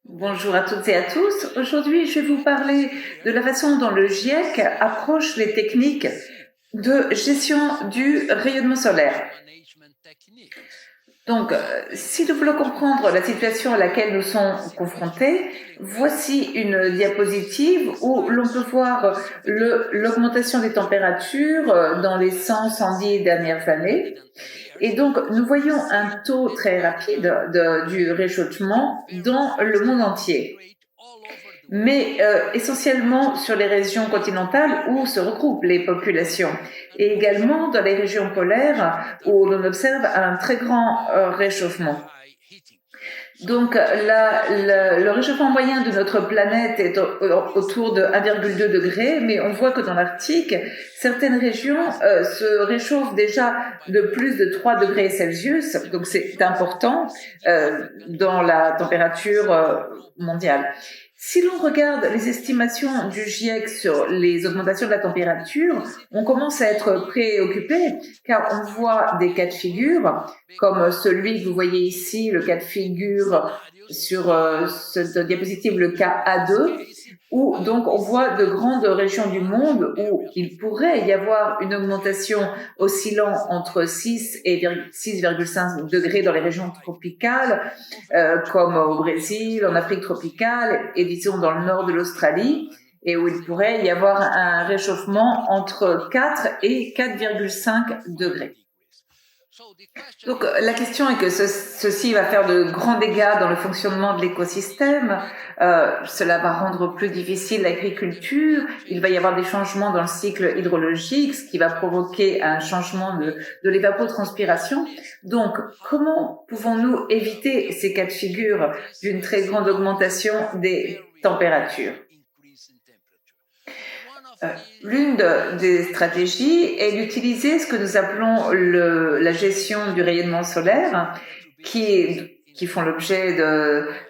Bonjour à toutes et à tous. Aujourd'hui, je vais vous parler de la façon dont le GIEC approche les techniques de gestion du rayonnement solaire. Donc, si nous voulons comprendre la situation à laquelle nous sommes confrontés, voici une diapositive où l'on peut voir l'augmentation des températures dans les 100-110 dernières années. Et donc, nous voyons un taux très rapide du réchauffement dans le monde entier, mais essentiellement sur les régions continentales où se regroupent les populations, et également dans les régions polaires où l'on observe un très grand réchauffement. Donc, le réchauffement moyen de notre planète est autour de 1,2 degré, mais on voit que dans l'Arctique, certaines régions se réchauffent déjà de plus de 3 degrés Celsius, donc c'est important dans la température mondiale. Si l'on regarde les estimations du GIEC sur les augmentations de la température, on commence à être préoccupé car on voit des cas de figure comme celui que vous voyez ici, le cas de figure sur cette diapositive, le cas A2, où donc on voit de grandes régions du monde où il pourrait y avoir une augmentation oscillant entre 6 et 6,5 degrés dans les régions tropicales, comme au Brésil, en Afrique tropicale et disons dans le nord de l'Australie, et où il pourrait y avoir un réchauffement entre 4 et 4,5 degrés. Donc la question est que ceci va faire de grands dégâts dans le fonctionnement de l'écosystème, cela va rendre plus difficile l'agriculture, il va y avoir des changements dans le cycle hydrologique, ce qui va provoquer un changement de l'évapotranspiration. Donc comment pouvons-nous éviter ces cas de figure d'une très grande augmentation des températures ? L'une des stratégies est d'utiliser ce que nous appelons la gestion du rayonnement solaire, qui font l'objet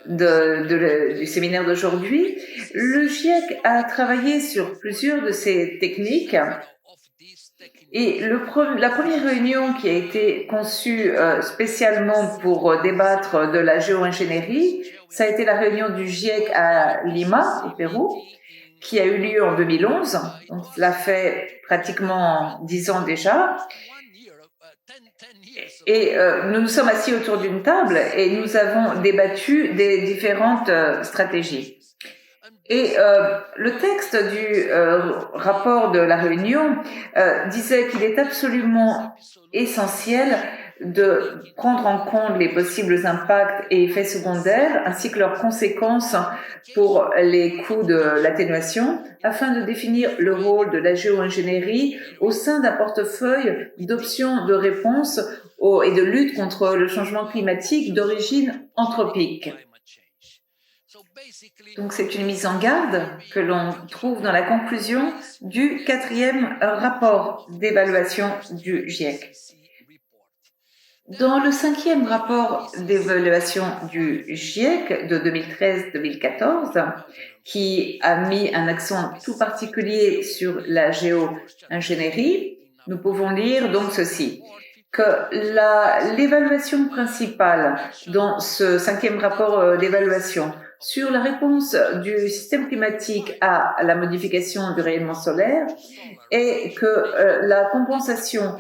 du séminaire d'aujourd'hui. Le GIEC a travaillé sur plusieurs de ces techniques et la première réunion qui a été conçue spécialement pour débattre de la géo-ingénierie, ça a été la réunion du GIEC à Lima, au Pérou, qui a eu lieu en 2011, donc cela fait pratiquement 10 ans déjà. Et nous nous sommes assis autour d'une table et nous avons débattu des différentes stratégies. Et le texte du rapport de la réunion disait qu'il est absolument essentiel de prendre en compte les possibles impacts et effets secondaires ainsi que leurs conséquences pour les coûts de l'atténuation afin de définir le rôle de la géo-ingénierie au sein d'un portefeuille d'options de réponse et de lutte contre le changement climatique d'origine anthropique. Donc c'est une mise en garde que l'on trouve dans la conclusion du 4e rapport d'évaluation du GIEC. Dans le 5e rapport d'évaluation du GIEC de 2013-2014, qui a mis un accent tout particulier sur la géo-ingénierie, nous pouvons lire donc ceci, que l'évaluation principale dans ce 5e rapport d'évaluation sur la réponse du système climatique à la modification du rayonnement solaire est que la compensation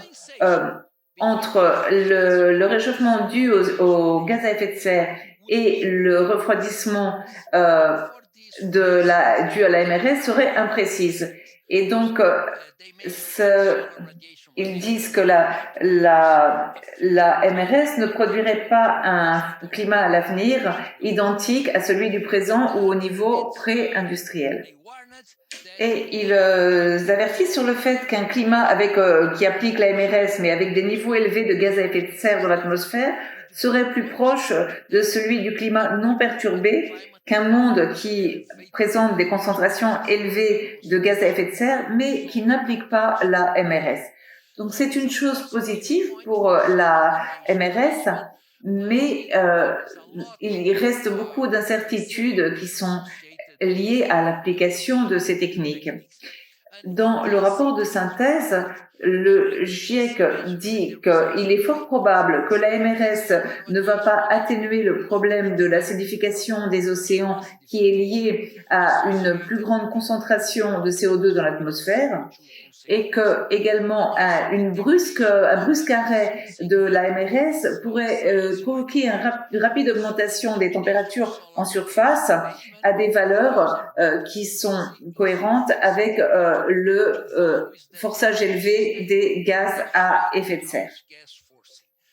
entre le réchauffement dû au gaz à effet de serre et le refroidissement dû à la MRS serait imprécise. Et donc, ils disent que la MRS ne produirait pas un climat à l'avenir identique à celui du présent ou au niveau pré-industriel. Et ils avertissent sur le fait qu'un climat qui applique la MRS mais avec des niveaux élevés de gaz à effet de serre dans l'atmosphère serait plus proche de celui du climat non perturbé qu'un monde qui présente des concentrations élevées de gaz à effet de serre mais qui n'applique pas la MRS. Donc c'est une chose positive pour la MRS, mais il reste beaucoup d'incertitudes qui sont liées à l'application de ces techniques. Dans le rapport de synthèse, le GIEC dit qu'il est fort probable que la MRS ne va pas atténuer le problème de l'acidification des océans qui est lié à une plus grande concentration de CO2 dans l'atmosphère, et que également un brusque arrêt de la MRS pourrait provoquer une rapide augmentation des températures en surface à des valeurs qui sont cohérentes avec le forçage élevé des gaz à effet de serre.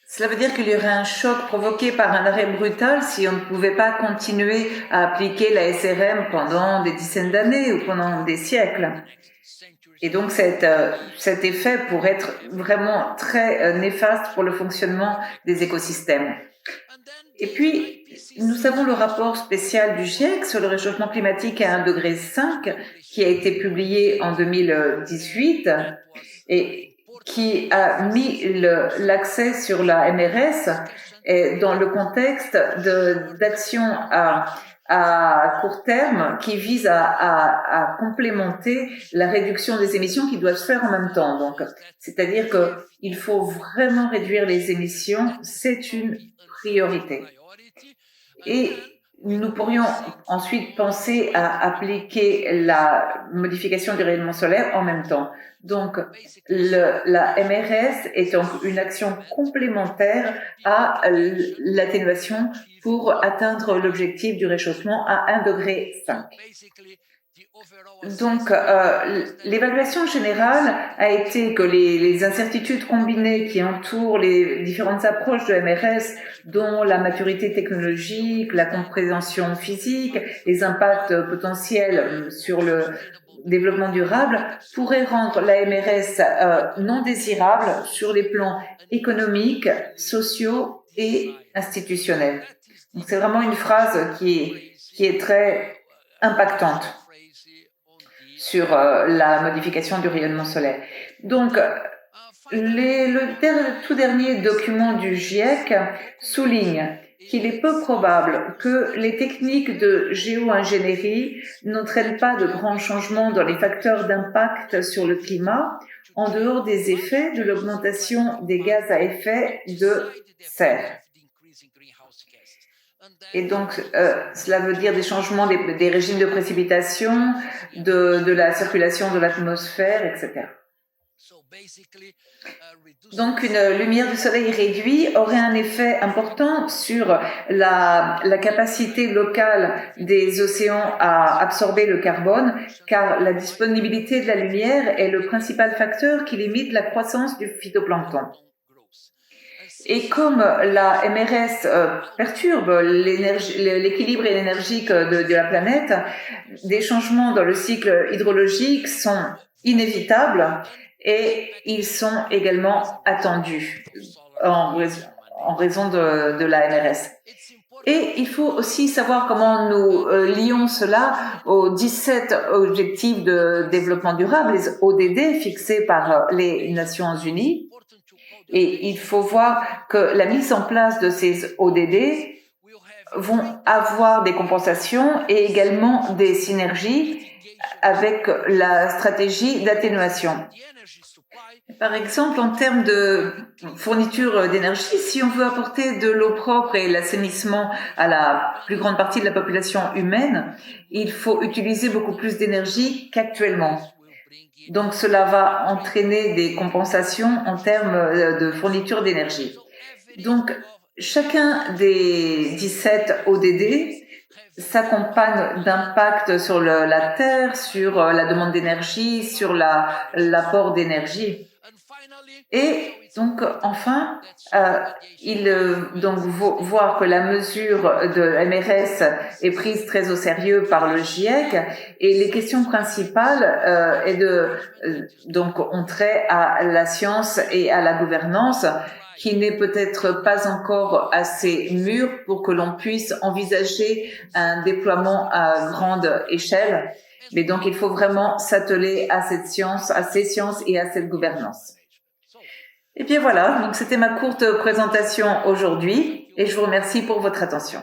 Cela veut dire qu'il y aurait un choc provoqué par un arrêt brutal si on ne pouvait pas continuer à appliquer la SRM pendant des dizaines d'années ou pendant des siècles. Et donc cet effet pourrait être vraiment très néfaste pour le fonctionnement des écosystèmes. Et puis, nous avons le rapport spécial du GIEC sur le réchauffement climatique à 1,5 degré qui a été publié en 2018 et qui a mis l'accès sur la MRS dans le contexte d'actions à court terme qui visent à complémenter la réduction des émissions qui doivent se faire en même temps. Donc, c'est-à-dire qu'il faut vraiment réduire les émissions, c'est une priorité. Et nous pourrions ensuite penser à appliquer la modification du rayonnement solaire en même temps. Donc, la MRS est donc une action complémentaire à l'atténuation pour atteindre l'objectif du réchauffement à 1,5 degré. Donc, l'évaluation générale a été que les incertitudes combinées qui entourent les différentes approches de MRS, dont la maturité technologique, la compréhension physique, les impacts potentiels sur le développement durable, pourraient rendre la MRS non désirable sur les plans économiques, sociaux et institutionnels. Donc, c'est vraiment une phrase qui est très impactante sur la modification du rayonnement solaire. Donc, le tout dernier document du GIEC souligne qu'il est peu probable que les techniques de géo-ingénierie n'entraînent pas de grands changements dans les facteurs d'impact sur le climat, en dehors des effets de l'augmentation des gaz à effet de serre. Et donc, cela veut dire des changements des régimes de précipitation, de la circulation de l'atmosphère, etc. Donc, une lumière du soleil réduite aurait un effet important sur la capacité locale des océans à absorber le carbone, car la disponibilité de la lumière est le principal facteur qui limite la croissance du phytoplancton. Et comme la MRS perturbe l'équilibre énergique de la planète, des changements dans le cycle hydrologique sont inévitables et ils sont également attendus en raison de la MRS. Et il faut aussi savoir comment nous lions cela aux 17 objectifs de développement durable, les ODD, fixés par les Nations Unies. Et il faut voir que la mise en place de ces ODD vont avoir des compensations et également des synergies avec la stratégie d'atténuation. Par exemple, en termes de fourniture d'énergie, si on veut apporter de l'eau propre et l'assainissement à la plus grande partie de la population humaine, il faut utiliser beaucoup plus d'énergie qu'actuellement. Donc, cela va entraîner des compensations en termes de fourniture d'énergie. Donc, chacun des 17 ODD s'accompagne d'impact sur la Terre, sur la demande d'énergie, sur l'apport d'énergie. Et donc, enfin, voir que la mesure de MRS est prise très au sérieux par le GIEC et les questions principales ont trait à la science et à la gouvernance qui n'est peut-être pas encore assez mûr pour que l'on puisse envisager un déploiement à grande échelle. Mais donc, il faut vraiment s'atteler à cette science, à ces sciences et à cette gouvernance. Et bien voilà, donc c'était ma courte présentation aujourd'hui et je vous remercie pour votre attention.